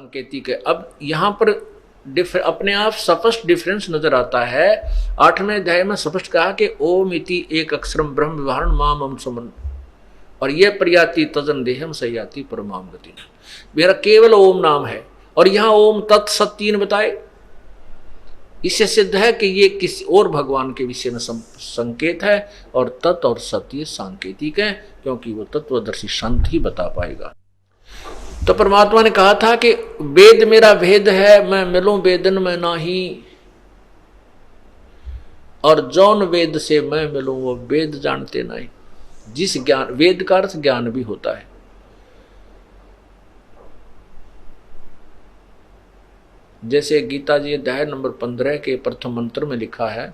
सांकेतिक है। अब यहाँ पर अपने आप स्पष्ट डिफरेंस नजर आता है। 8वें अध्याय में स्पष्ट कहा कि ओम इति एक अक्षरम ब्रह्म विवरण माम हम सुमन, और ये प्रयाति तजन देहम सयाति परमाम गति, मेरा केवल ओम नाम है। और यहाँ ओम तत् सत 3 बताए, इससे सिद्ध है कि ये किसी और भगवान के विषय में संकेत है, और तत् और सत ये सांकेतिक है, क्योंकि वो तत्वदर्शी संत ही बता पाएगा। तो परमात्मा ने कहा था कि वेद मेरा भेद है, मैं मिलूं वेदन में नाही, और जौन वेद से मैं मिलूं वो वेद जानते नहीं। जिस ज्ञान, वेद का अर्थ ज्ञान भी होता है। जैसे गीता जी अध्याय नंबर 15 के प्रथम मंत्र में लिखा है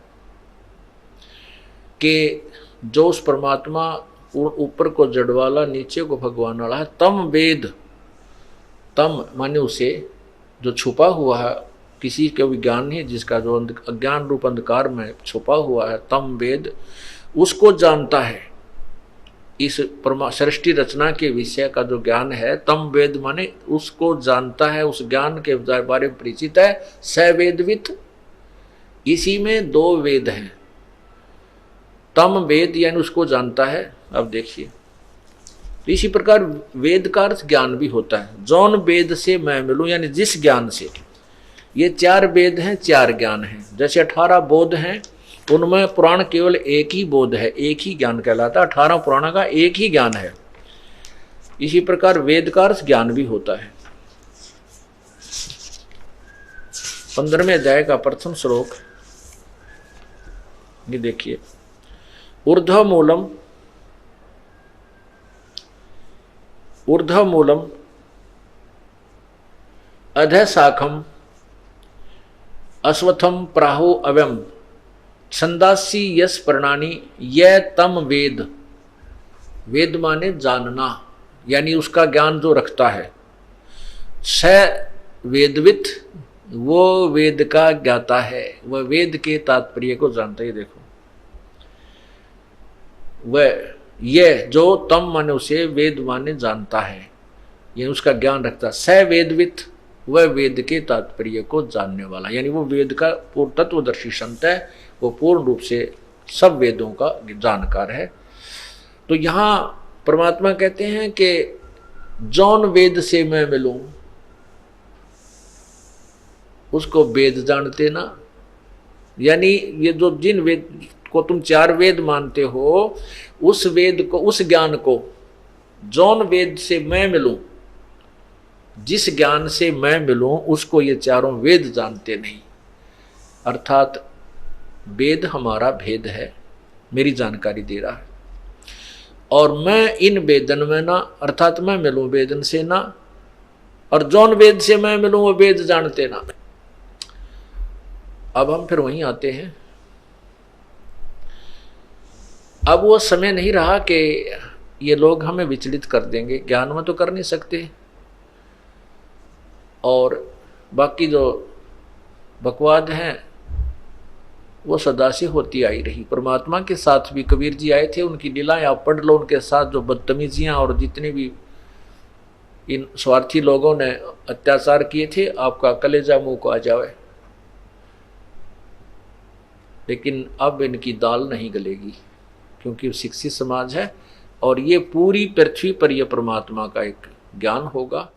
कि जो उस परमात्मा ऊपर को जड़ वाला नीचे को भगवान वाला है, तम वेद, तम माने उसे जो छुपा हुआ है, किसी का भी ज्ञान नहीं, जिसका जो अज्ञान रूप अंधकार में छुपा हुआ है, तम वेद उसको जानता है। इस सृष्टि रचना के विषय का जो ज्ञान है, तम वेद माने उसको जानता है, उस ज्ञान के बारे में परिचित है। स वेदवित, इसी में 2 वेद हैं। तम वेद यानी उसको जानता है। अब देखिए, इसी प्रकार वेद का अर्थ ज्ञान भी होता है। जौन वेद से मैं मिलूं, यानी जिस ज्ञान से, ये 4 वेद हैं, 4 ज्ञान हैं। जैसे 18 बोध हैं, उनमें पुराण केवल एक ही बोध है, एक ही ज्ञान कहलाता है। 18 पुराण का एक ही ज्ञान है। इसी प्रकार वेद का अर्थ ज्ञान भी होता है। 15वें अध्याय का प्रथम श्लोक ये देखिए, ऊर्ध्व मूलम अधः शाखम अश्वत्थम प्राहो अव्यम छंदासी यस प्रणानी यह तम वेद। वेद माने जानना, यानी उसका ज्ञान जो रखता है। स वेदवित, वो वेद का ज्ञाता है, वह वेद के तात्पर्य को जानता है। देखो, वह यह जो तम माने उसे, वेद माने जानता है, यानी उसका ज्ञान रखता है। स वेदवित, वह वेद के तात्पर्य को जानने वाला, यानी वो वेद का पूर्ण तत्वदर्शी संत है, वो पूर्ण रूप से सब वेदों का जानकार है। तो यहाँ परमात्मा कहते हैं कि जौन वेद से मैं मिलूं उसको वेद जानते ना, यानी ये जो जिन वेद को तुम 4 वेद मानते हो, उस वेद को, उस ज्ञान को, जौन वेद से मैं मिलूं, जिस ज्ञान से मैं मिलूं, उसको ये 4 वेद जानते नहीं। अर्थात वेद हमारा भेद है, मेरी जानकारी दे रहा है, और मैं इन वेदन में ना, अर्थात मैं मिलूं वेदन से ना, और जौन वेद से मैं मिलूं वो वेद जानते ना। अब हम फिर वहीं आते हैं। अब वो समय नहीं रहा कि ये लोग हमें विचलित कर देंगे, ज्ञान में तो कर नहीं सकते, और बाकी जो बकवाद हैं वो सदा से होती आई रही। परमात्मा के साथ भी कबीर जी आए थे, उनकी लीलाएं आप पढ़ लो, उनके साथ जो बदतमीजियां और जितने भी इन स्वार्थी लोगों ने अत्याचार किए थे, आपका कलेजा मुंह को आ जाए। लेकिन अब इनकी दाल नहीं गलेगी, क्योंकि शिक्षित समाज है, और ये पूरी पृथ्वी पर यह परमात्मा का एक ज्ञान होगा।